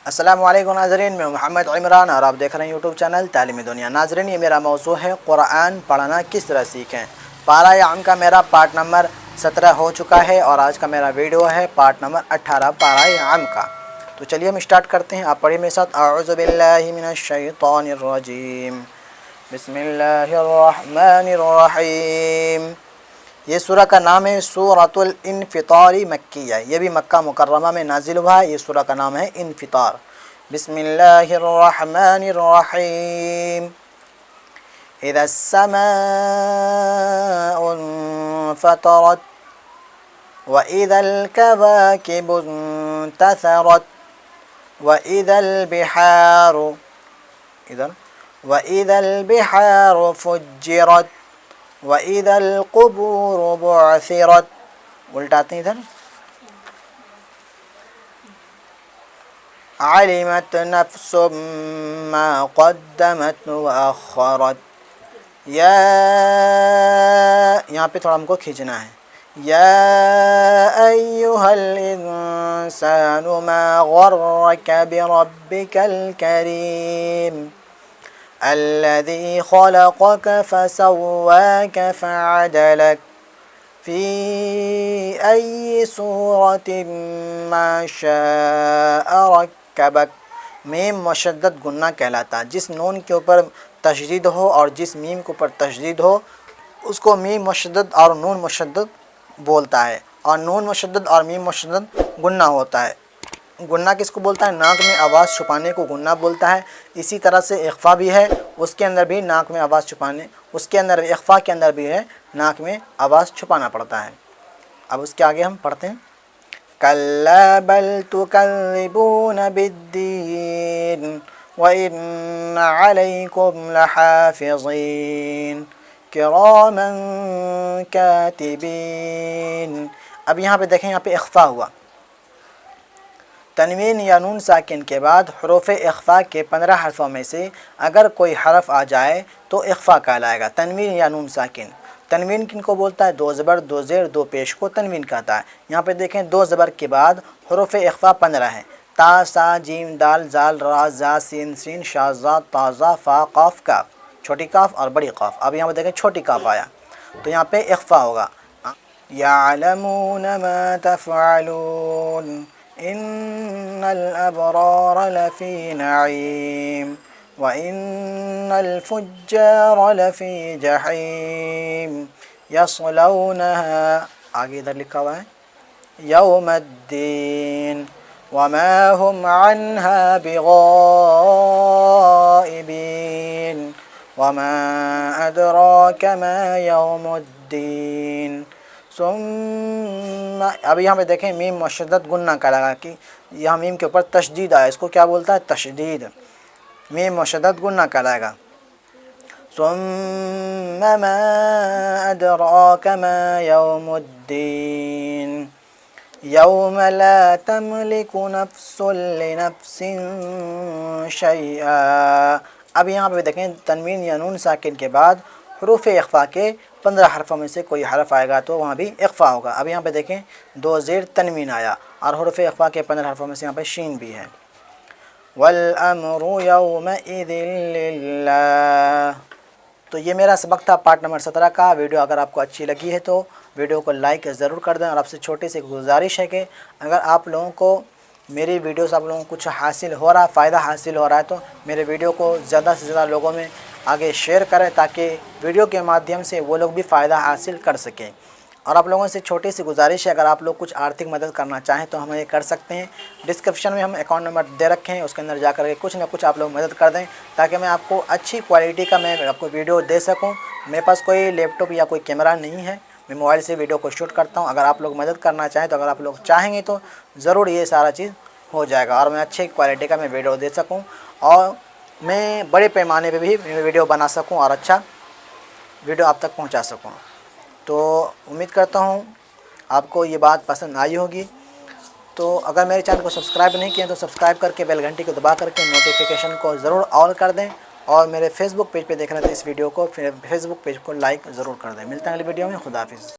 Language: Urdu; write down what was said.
السلام علیکم ناظرین، میں محمد عمران اور آپ دیکھ رہے ہیں یوٹیوب چینل تعلیمی دنیا۔ ناظرین، یہ میرا موضوع ہے قرآن پڑھنا کس طرح سیکھیں۔ پارہ عام کا میرا پارٹ نمبر 17 ہو چکا ہے اور آج کا میرا ویڈیو ہے پارٹ نمبر 18 پارہ عام کا۔ تو چلیے ہم اسٹارٹ کرتے ہیں، آپ پڑھیے میرے ساتھ۔ اعوذ باللہ من الشیطان الرجیم، بسم اللہ الرحمن الرحیم۔ یہ سورہ کا نام ہے سورۃ الانفطار مکیہ، یہ بھی مکہ مکرمہ میں نازل ہوا ہے۔ یہ سورہ کا نام ہے انفطار۔ بسم اللہ الرحمن الرحیم۔ اذا السماء انفطرت واذا الكواكب انتثرت واذا البحار فجرت وَإِذَا الْقُبُورُ بُعْثِرَتْ، الٹاتے ہیں ادھر، عَلِمَتْ نَفْسٌ مَّا قَدَّمَتْ وَأَخَّرَتْ، یہاں پہ تھوڑا ہم کو کھینچنا ہے۔ یا ایہا الانسان ما غرک بربک الکریم الذي خلقك فسواك فعدلك في أي صورة ما شاء ركبك۔ میم مشدد گنہ کہلاتا ہے، جس نون کے اوپر تشدید ہو اور جس میم کے اوپر تشدید ہو اس کو میم مشدد اور نون مشدد بولتا ہے، اور نون مشدد اور میم مشدد گنہ ہوتا ہے۔ گنہ کس کو بولتا ہے؟ ناک میں آواز چھپانے کو گنہ بولتا ہے۔ اسی طرح سے اخفا بھی ہے، اس کے اندر بھی ناک میں آواز چھپانے، اس کے اندر اخفا کے اندر بھی ہے ناک میں آواز چھپانا پڑتا ہے۔ اب اس کے آگے ہم پڑھتے ہیں، کَلَّا بَلْ تُكَذِّبُونَ بِالدِّينِ وَإِنَّ عَلَيْكُمْ لَحَافِظِينَ كِرَامًا كَاتِبِينَ۔ اب یہاں پہ دیکھیں، یہاں پہ اخفا ہوا۔ تنوین یا نون ساکن کے بعد حروف اخفا کے 15 حرفوں میں سے اگر کوئی حرف آ جائے تو اخفا کہلائے گا، تنوین یا نون ساکن۔ تنوین کن کو بولتا ہے؟ 2 زبر 2 زیر 2 پیش کو تنوین کہتا ہے۔ یہاں پہ دیکھیں 2 زبر کے بعد حروف اخفا 15 ہیں، تا، سا، جیم، دال، زال، را، زا، سین، سین، شا، زا، تا، زا، فا، قاف، کاف، چھوٹی کاف اور بڑی قاف۔ اب یہاں پہ دیکھیں چھوٹی کاف آیا تو یہاں پہ اخفا ہوگا۔ یعلمون ما تفعلون ان الابرار لفی نعیم وان الفجار لفی جحیم یصلونها، آگے ادھر لکھا ہوا ہے، یوم الدین وما هم عنها بغائبین وما ادراک ما یوم الدین ثم۔ اب یہاں پہ دیکھیں میم مشدد گنہ کا لگا کہ یہاں میم کے اوپر تشدید آیا، اس کو کیا بولتا ہے؟ تشدید۔ میم مشدد گنہ کا لائے گا۔ ثم ما ادراک ما یوم الدین یوم لا تملک نفس لنفس شیئا۔ اب یہاں پہ دیکھیں تنوین یا نون ساکن کے بعد حروف اخفا کے 15 حرفوں میں سے کوئی حرف آئے گا تو وہاں بھی اخفا ہوگا۔ اب یہاں پہ دیکھیں 2 زیر تنوین آیا اور حروف اخفا کے 15 حرفوں میں سے یہاں پہ شین بھی ہے۔ والامر یومئذ للہ۔ تو یہ میرا سبق تھا پارٹ نمبر 17 کا۔ ویڈیو اگر آپ کو اچھی لگی ہے تو ویڈیو کو لائک ضرور کر دیں، اور آپ سے چھوٹی سی گزارش ہے کہ اگر آپ لوگوں کو میری ویڈیو سے آپ لوگوں کو کچھ حاصل ہو رہا ہے، فائدہ حاصل ہو رہا ہے، تو میرے ویڈیو کو زیادہ سے زیادہ لوگوں میں آگے شیئر کریں تاکہ ویڈیو کے مادھیم سے وہ لوگ بھی فائدہ حاصل کر سکیں۔ اور آپ لوگوں سے چھوٹی سی گزارش ہے، اگر آپ لوگ کچھ آرتھک مدد کرنا چاہیں تو ہمیں کر سکتے ہیں۔ ڈسکرپشن میں ہم اکاؤنٹ نمبر دے رکھے ہیں، اس کے اندر جا کر کے کچھ نہ کچھ آپ لوگ مدد کر دیں تاکہ میں آپ کو اچھی کوالٹی کا میں آپ کو ویڈیو دے سکوں۔ میرے پاس کوئی لیپ ٹاپ یا کوئی کیمرہ نہیں ہے، میں موبائل سے ویڈیو کو شوٹ کرتا ہوں۔ اگر آپ لوگ مدد کرنا چاہیں تو اگر آپ لوگ چاہیں گے تو ضرور یہ سارا چیز ہو جائے گا، اور میں اچھی کوالٹی کا میں ویڈیو دے سکوں اور میں بڑے پیمانے پہ بھی ویڈیو بنا سکوں اور اچھا ویڈیو آپ تک پہنچا سکوں۔ تو امید کرتا ہوں آپ کو یہ بات پسند آئی ہوگی۔ تو اگر میرے چینل کو سبسکرائب نہیں کیا تو سبسکرائب کر کے بیل گھنٹی کو دبا کر کے نوٹیفیکیشن کو ضرور آل کر دیں، اور میرے فیس بک پیج پہ دیکھ رہے تھے اس ویڈیو کو، پھر فیس بک پیج کو لائک ضرور کر دیں۔ ملتے ہیں اگلی ویڈیو میں، خدا حافظ۔